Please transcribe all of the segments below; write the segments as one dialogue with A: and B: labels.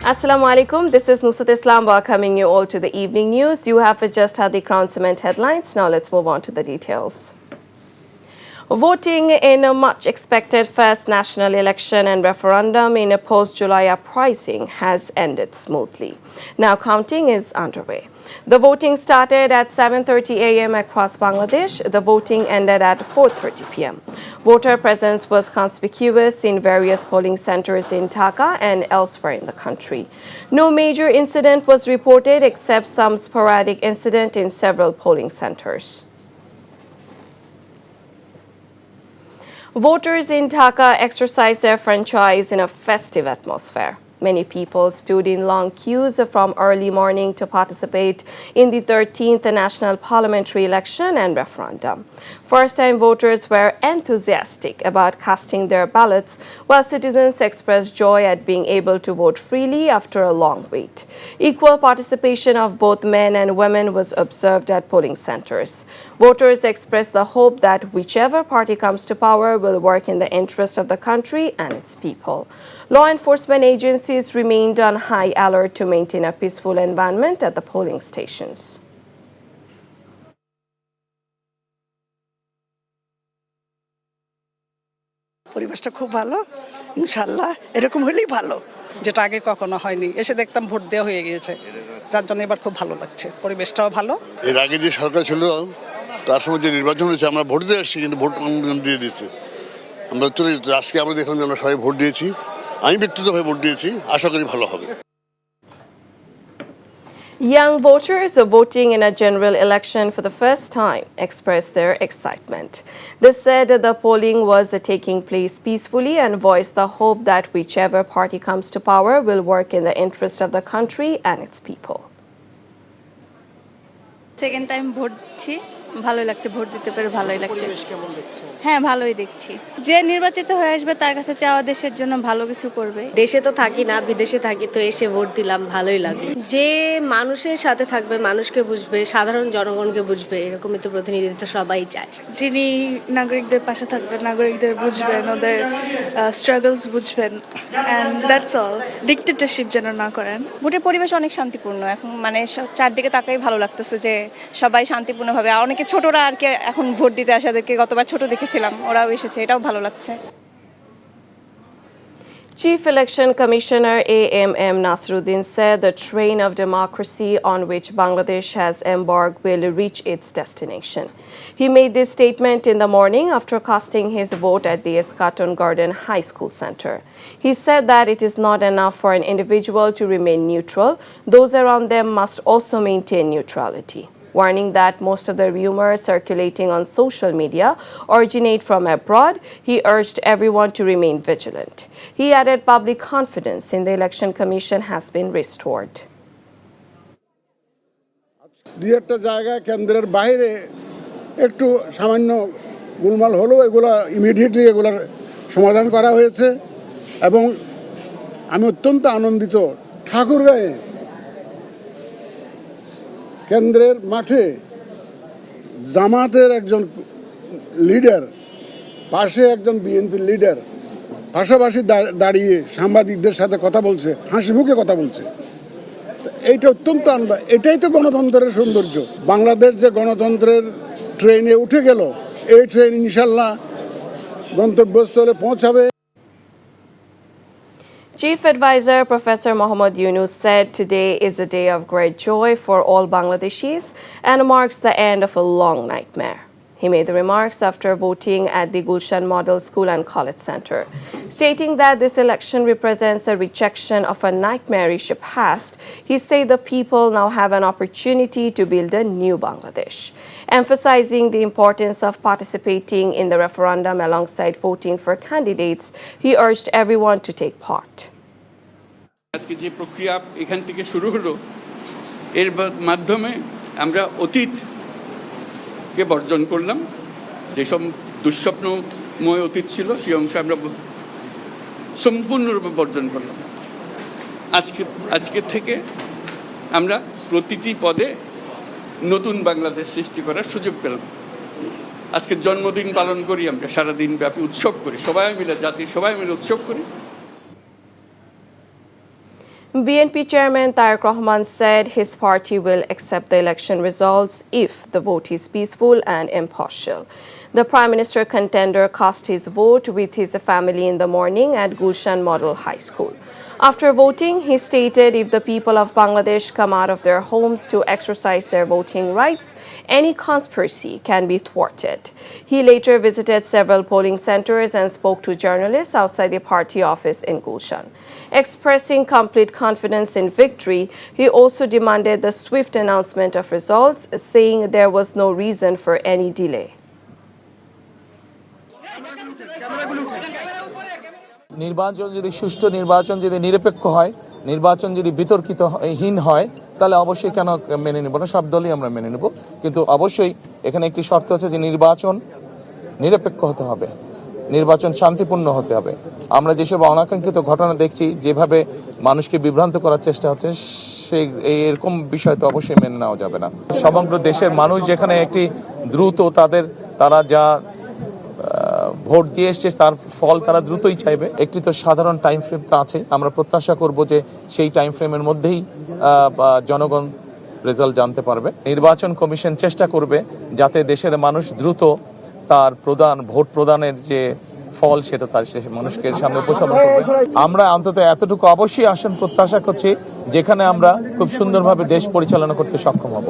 A: Assalamu alaikum. This is Nusrat Islam welcoming you all to the evening news. You have just had the Crown Cement headlines. Now let's move on to the details. Voting in a much expected first national election and referendum in a post-July uprising has ended smoothly. Now counting is underway. The voting started at 7:30 a.m. across Bangladesh. The voting ended at 4:30 p.m. Voter presence was conspicuous in various polling centers in Dhaka and elsewhere in the country. No major incident was reported except some sporadic incident in several polling centers. Voters in Dhaka exercised their franchise in a festive atmosphere. Many people stood in long queues from early morning to participate in the 13th national parliamentary election and referendum. First-time voters were enthusiastic about casting their ballots, while citizens expressed joy at being able to vote freely after a long wait. Equal participation of both men and women was observed at polling centers. Voters expressed the hope that whichever party comes to power will work in the interest of the country and its people. Law enforcement agencies remained on high alert to maintain a peaceful environment at the polling stations.
B: পরিবেশটা খুব ভালো ইনশাআল্লাহ এরকম হলেই ভালো যেটা আগে কখনো হয়নি এসে দেখতাম ভোট দেওয়া হয়ে গিয়েছে যার জন্য এবার খুব ভালো লাগছে পরিবেশটাও ভালো
C: এর আগে যে সরকার ছিল তার সময় যে নির্বাচন হয়েছে আমরা ভোট দিয়ে আসছি কিন্তু ভোট দিয়ে দিয়েছে আমরা চলে আজকে আমরা দেখলাম যে আমরা সবাই ভোট দিয়েছি আমি ব্যক্তিগতভাবে ভোট দিয়েছি আশা করি ভালো হবে
A: Young voters voting in a general election for the first time expressed their excitement. They said the polling was taking place peacefully and voiced the hope that whichever party comes to power will work in the interest of the country and its people.
D: Second time vote দিচ্ছি ভালোই লাগছে vote দিতে পেরে ভালোই লাগছে হ্যাঁ ভালোই দেখছি যে নির্বাচিত হয়ে আসবে তার কাছে চাওয়া দেশের জন্য ভালো কিছু করবে
E: দেশে তো থাকি না বিদেশে থাকি তো এসে ভোট দিলাম ভালোই লাগলো যে মানুষের সাথে থাকবে মানুষকে বুঝবে সাধারণ জনগণকে বুঝবে এরকমই তো প্রতিনিধিত্ব সবাই চায়
F: যিনি নাগরিকদের পাশে থাকবেন নাগরিকদের বুঝবেন ওদের স্ট্রাগলস বুঝবেন এন্ড দ্যাটস অল ডিক্টেটরশিপ যেন না করেন
D: ভোটের পরিবেশ অনেক শান্তিপূর্ণ এখন মানে চারদিকে তাকাই ভালো লাগতেছে যে সবাই শান্তিপূর্ণভাবে আর অনেকে ছোটরা আর কি এখন ভোট দিতে আসাদেরকে গতবার ছোট দেখেছিলাম ওরাও এসেছে এটাও ভালো লাগছে
A: Chief Election Commissioner AMM Nasruddin said the train of democracy on which Bangladesh has embarked will reach its destination. He made this statement in the morning after casting his vote at the Escaton Garden High School Center. He said that it is not enough for an individual to remain neutral. Those around them must also maintain neutrality. Warning that most of the rumors circulating on social media originate from abroad, he urged everyone to remain vigilant. He added public confidence in the Election Commission has been restored.
G: দুইটা জায়গায় কেন্দ্রের বাইরে একটু সামান্য গোলমাল হলো এগুলা immediately এগুলার সমাধান করা হয়েছে এবং আমি অত্যন্ত আনন্দিত ঠাকুরগাঁয়ে কেন্দ্রের মাঠে জামাতের একজন লিডার পাশে একজন বিএনপির লিডার পাশাপাশি দাঁড়িয়ে সাংবাদিকদের সাথে কথা বলছে হাসি মুখে কথা বলছে এইটা অত্যন্ত আনন্দ এটাই তো গণতন্ত্রের সৌন্দর্য বাংলাদেশ যে গণতন্ত্রের ট্রেনে উঠে গেল এই ট্রেন ইনশাল্লাহ গন্তব্যস্থলে পৌঁছাবে
A: Chief Advisor Professor Muhammad Yunus said today is a day of great joy for all Bangladeshis and marks the end of a long nightmare. He made the remarks after voting at the Gulshan Model School and College Center. Stating that this election represents a rejection of a nightmarish past, he said the people now have an opportunity to build a new Bangladesh. Emphasizing the importance of participating in the referendum alongside voting for candidates, he urged everyone to take part.
H: আজকে যে প্রক্রিয়া এখান থেকে শুরু হলো এর মাধ্যমে আমরা অতীতকে বর্জন করলাম যেসব দুঃস্বপ্নময় অতীত ছিল সেই অংশ আমরা সম্পূর্ণরূপে বর্জন করলাম আজকে থেকে আমরা প্রতিটি পদে নতুন বাংলাদেশ সৃষ্টি করার সুযোগ পেলাম আজকে জন্মদিন পালন করি আমরা সারা দিন ব্যাপী উৎসব করি সবাই মিলে জাতি সবাই মিলে উৎসব করি
A: BNP Chairman Tareq Rahman said his party will accept the election results if the vote is peaceful and impartial. The Prime Minister contender cast his vote with his family in the morning at Gulshan Model High School. After voting, he stated if the people of Bangladesh come out of their homes to exercise their voting rights, any conspiracy can be thwarted. He later visited several polling centers and spoke to journalists outside the party office in Gulshan. Expressing complete confidence in victory, he also demanded the swift announcement of results, saying there was no reason for any delay.
I: নির্বাচন যদি সুষ্ঠু নির্বাচন যদি নিরপেক্ষ হয় নির্বাচন যদি বিতর্কিতহীন হয় তাহলে অবশ্যই কেন মেনে নেব না সব দলই আমরা মেনে নেব কিন্তু অবশ্যই এখানে একটি শর্ত আছে যে নির্বাচন নিরপেক্ষ হতে হবে নির্বাচন শান্তিপূর্ণ হতে হবে আমরা যেসব অনাকাঙ্ক্ষিত ঘটনা দেখছি যেভাবে মানুষকে বিভ্রান্ত করার চেষ্টা হচ্ছে সেই এরকম বিষয় তো অবশ্যই মেনে নেওয়া যাবে না সমগ্র দেশের মানুষ যেখানে একটি দ্রুত তারা যা ভোট দিয়ে এসছে তার ফল তারা দ্রুতই চাইবে একটি তো সাধারণ টাইম ফ্রেম তো আছে আমরা প্রত্যাশা করব যে সেই টাইম ফ্রেমের মধ্যেই জনগণ রেজাল্ট জানতে পারবে নির্বাচন কমিশন চেষ্টা করবে যাতে দেশের মানুষ দ্রুত তার ভোট প্রদানের যে ফল সেটা তার মানুষকে সামনে উপস্থাপন করবে আমরা অন্তত এতটুকু অবশ্যই আসন প্রত্যাশা করছি যেখানে আমরা খুব সুন্দরভাবে দেশ পরিচালনা করতে সক্ষম হব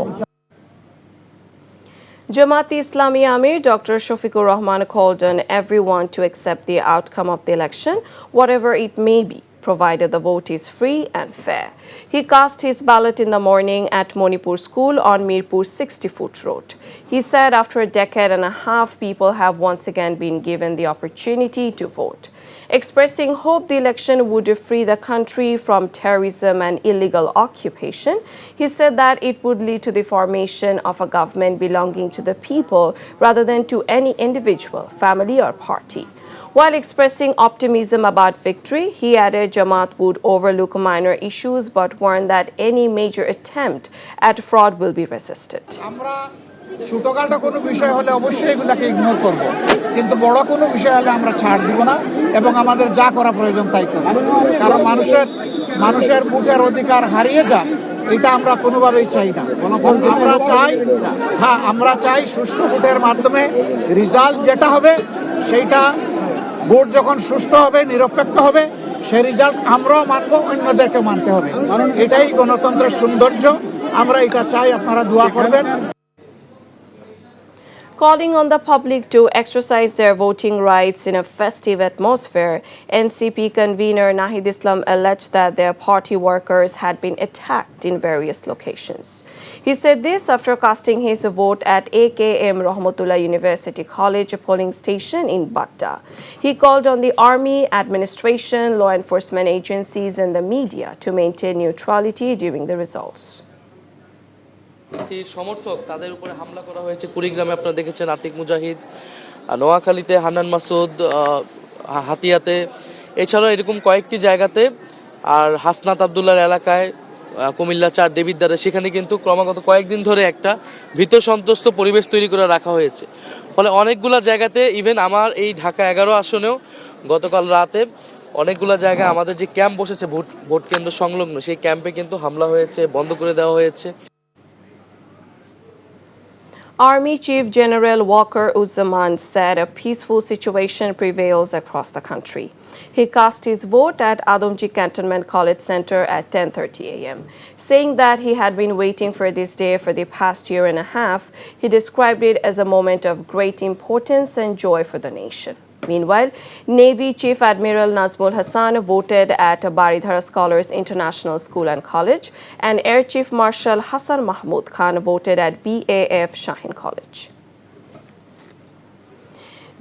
A: Jamaat Islami Amir Dr. Shafiqur Rahman called on everyone to accept the outcome of the election, whatever it may be, provided the vote is free and fair. He cast his ballot in the morning at Monipur School on Mirpur 60-foot road. He said after a decade and a half, people have once again been given the opportunity to vote. Expressing hope the election would free the country from terrorism and illegal occupation, he said that it would lead to the formation of a government belonging to the people rather than to any individual, family or party. While expressing optimism about victory, he added Jamaat would overlook minor issues but warned that any major attempt at fraud will be resisted.
J: ছোটখাটো কোনো বিষয় হলে অবশ্যই এগুলাকে ignore করব কিন্তু বড় কোনো বিষয় হলে আমরা ছাড় দিব না এবং আমাদের যা করা প্রয়োজন তাই করব কারণ মানুষের ভোটের অধিকার হারিয়ে যাক এটা আমরা কোনোভাবেই চাই না আমরা চাই সুষ্ঠু ভোটের মাধ্যমে রেজাল্ট যেটা হবে সেইটা ভোট যখন সুষ্ঠু হবে নিরপেক্ষ হবে সেই রেজাল্ট আমরাও মানব অন্যদেরকে মানতে হবে এটাই গণতন্ত্রের সৌন্দর্য আমরা এটা চাই আপনারা দোয়া করবেন
A: Calling on the public to exercise their voting rights in a festive atmosphere, NCP convener Nahid Islam alleged that their party workers had been attacked in various locations. He said this after casting his vote at AKM Rahmatullah University College polling station in Bangla. He called on the army, administration, law enforcement agencies and the media to maintain neutrality during the results.
K: সমর্থক তাদের উপরে হামলা করা হয়েছে কুড়িগ্রামে আপনারা দেখেছেন আতিক মুজাহিদ নোয়াখালীতে হান্নান মাসুদ হাতিয়াতে এছাড়াও এরকম কয়েকটি জায়গাতে আর হাসনাত আব্দুল্লাহর এলাকায় কুমিল্লা 4 দেবিদ্বারে সেখানে কিন্তু ক্রমাগত কয়েকদিন ধরে একটা ভীত সন্ত্রস্ত পরিবেশ তৈরি করে রাখা হয়েছে ফলে অনেকগুলো জায়গাতে ইভেন আমার এই ঢাকা 11 আসনেও গতকাল রাতে অনেকগুলো জায়গায় আমাদের যে ক্যাম্প বসেছে ভোট কেন্দ্র সংলগ্ন সেই ক্যাম্পে কিন্তু হামলা হয়েছে বন্ধ করে দেওয়া হয়েছে
A: Army Chief General Walker Uzzaman said a peaceful situation prevails across the country. He cast his vote at Adomji Cantonment College Center at 10:30 a.m. Saying that he had been waiting for this day for the past year and a half, he described it as a moment of great importance and joy for the nation. Meanwhile, Navy Chief Admiral Nazmul Hassan voted at Baridhara Scholars International School and College, and Air Chief Marshal Hassan Mahmud Khan voted at BAF Shahin College.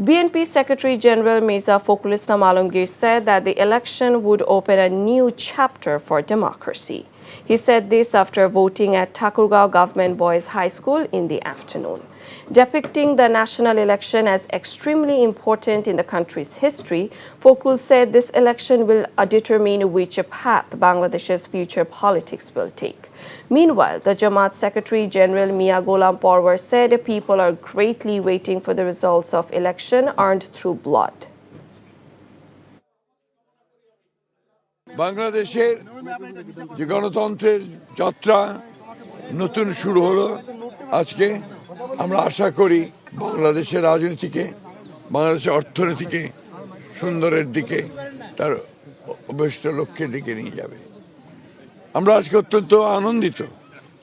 A: BNP Secretary General Mirza Fakhrul Islam Alamgir said that the election would open a new chapter for democracy. He said this after voting at Thakurgaon Government Boys High School in the afternoon. Depicting the national election as extremely important in the country's history, Fakhrul said this election will determine which path Bangladesh's future politics will take. Meanwhile, the Jamaat Secretary General Mia Gholam Parwar said people are greatly waiting for the results of election earned through blood.
L: বাংলাদেশের যে গণতন্ত্রের যাত্রা নতুন শুরু হলো আজকে। আমরা আশা করি বাংলাদেশের রাজনীতিকে, বাংলাদেশের অর্থনীতিকে সুন্দরের দিকে, তার অভিষ্ট লক্ষ্যের দিকে নিয়ে যাবে। আমরা আজকে অত্যন্ত আনন্দিত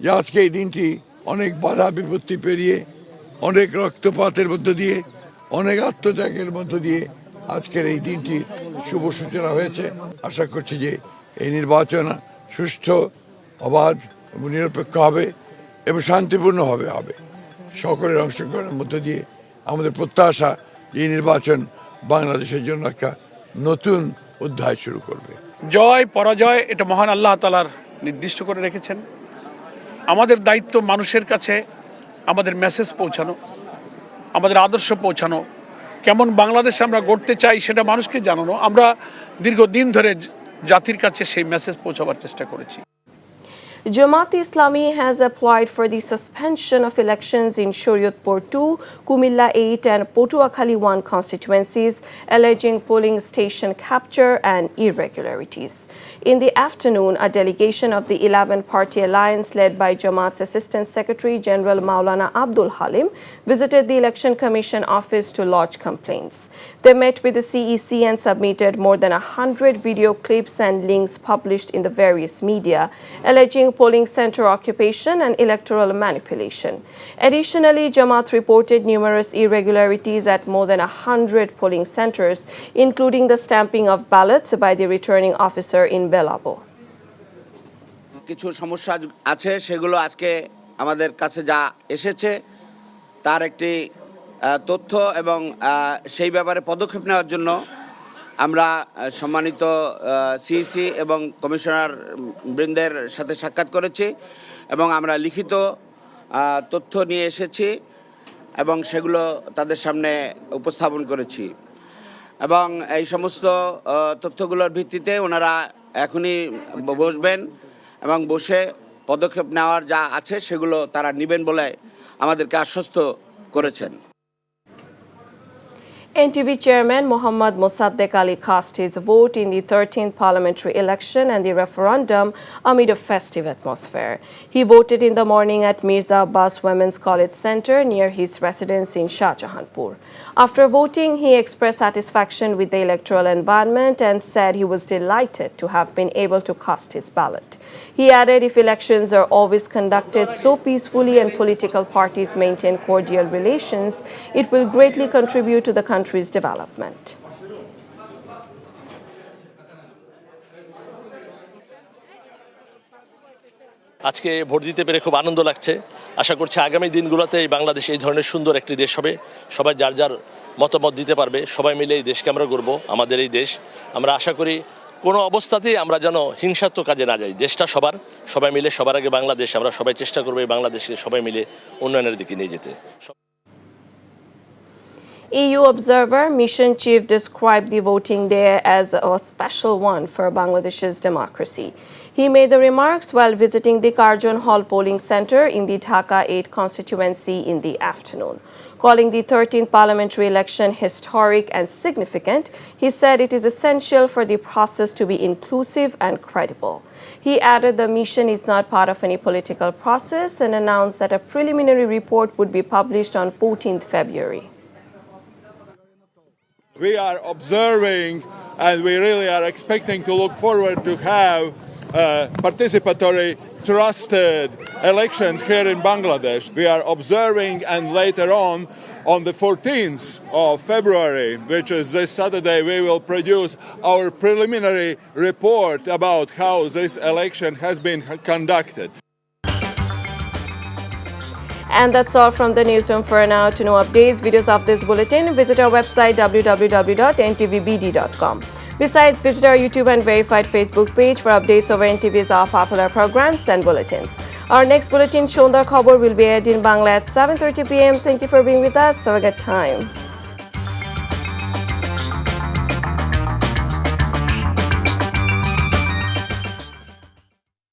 L: যে আজকে এই দিনটি অনেক বাধা বিপত্তি পেরিয়ে, অনেক রক্তপাতের মধ্য দিয়ে, অনেক আত্মত্যাগের মধ্য দিয়ে আজকের এই দিনটি শুভ সূচনা হয়েছে। আশা করছি যে এই নির্বাচন সুষ্ঠু, অবাধ এবং নিরপেক্ষ হবে এবং শান্তিপূর্ণভাবে হবে। সকলের অংশগ্রহণের মধ্য দিয়ে আমাদের প্রত্যাশা যে এই নির্বাচন বাংলাদেশের জন্য একটা নতুন অধ্যায় শুরু করবে।
M: জয় পরাজয় এটা মহান আল্লাহ তাআলার নির্দিষ্ট করে রেখেছেন। আমাদের দায়িত্ব মানুষের কাছে আমাদের মেসেজ পৌঁছানো, আমাদের আদর্শ পৌঁছানো, কেমন বাংলাদেশ আমরা গড়তে চাই সেটা মানুষকে জানানো। আমরা দীর্ঘদিন ধরে জাতির কাছে সেই মেসেজ পৌঁছাবার চেষ্টা করেছি।
A: Jamaat-e-Islami has applied for the suspension of elections in Shariatpur 2, Kumilla 8 and Potuakhali 1 constituencies, alleging polling station capture and irregularities. In the afternoon, a delegation of the 11-party alliance led by Jamaat's Assistant Secretary General Maulana Abdul Halim visited the Election Commission office to lodge complaints. They met with the CEC and submitted more than 100 video clips and links published in the various media, alleging polling center occupation and electoral manipulation. Additionally, Jamaat reported numerous irregularities at more than 100 polling centers, including the stamping of ballots by the returning officer in Belabo.
N: কিছু সমস্যা আছে, সেগুলো আজকে আমাদের কাছে যা এসেছে তার একটি তথ্য এবং সেই ব্যাপারে পদক্ষেপ নেওয়ার জন্য আমরা সম্মানিত সিইসি এবং কমিশনার বৃন্দের সাথে সাক্ষাৎ করেছি এবং আমরা লিখিত তথ্য নিয়ে এসেছি এবং সেগুলো তাদের সামনে উপস্থাপন করেছি এবং এই সমস্ত তথ্যগুলোর ভিত্তিতে ওনারা এখনই বসবেন এবং বসে পদক্ষেপ নেওয়ার যা আছে সেগুলো তারা নেবেন বলে আমাদেরকে আশ্বস্ত করেছেন।
A: NTV Chairman Mohammad Mosaddak Ali cast his vote in the 13th parliamentary election and the referendum amid a festive atmosphere. He voted in the morning at Mirza Abbas Women's College Center near his residence in Shahjahanpur. After voting, he expressed satisfaction with the electoral environment and said he was delighted to have been able to cast his ballot. He added if elections are always conducted so peacefully and political parties maintain cordial relations, it will greatly contribute to the country's development.
O: আজকে vote দিতে পেরে খুব আনন্দ লাগছে। আশা করছি আগামী দিনগুলোতে এই বাংলাদেশ এই ধরনের সুন্দর একটি দেশ হবে, সবাই যার যার মতামত দিতে পারবে, সবাই মিলে এই দেশকে আমরা গড়ব, আমাদের এই দেশ। আমরা আশা করি কোনো অবস্থাতেই আমরা যেন হিংসাত্মক কাজে না যাই, দেশটা সবার, সবাই মিলে সবার আগে বাংলাদেশ, আমরা সবাই চেষ্টা করব এই বাংলাদেশকে সবাই মিলে উন্নয়নের দিকে নিয়ে যেতে।
A: EU observer Mission Chief described the voting day as a special one for Bangladesh's democracy. He made the remarks while visiting the Karjon Hall polling center in the Dhaka 8 constituency in the afternoon. Calling the 13th parliamentary election historic and significant, he said it is essential for the process to be inclusive and credible. He added the mission is not part of any political process and announced that a preliminary report would be published on 14th February.
P: We are observing and we really are expecting to look forward to have participatory, trusted elections here in Bangladesh. We are observing and later on the 14th of February, which is this Saturday, we will produce our preliminary report about how this election has been conducted.
A: And that's all from the newsroom for now. To know updates, videos of this bulletin, visit our website www.ntvbd.com. Besides, visit our YouTube and verified Facebook page for updates over NTV's our popular programs and bulletins. Our next bulletin, Shondar Khobor, will be aired in Bangla at 7:30 p.m. Thank you for being with us. Have a good time.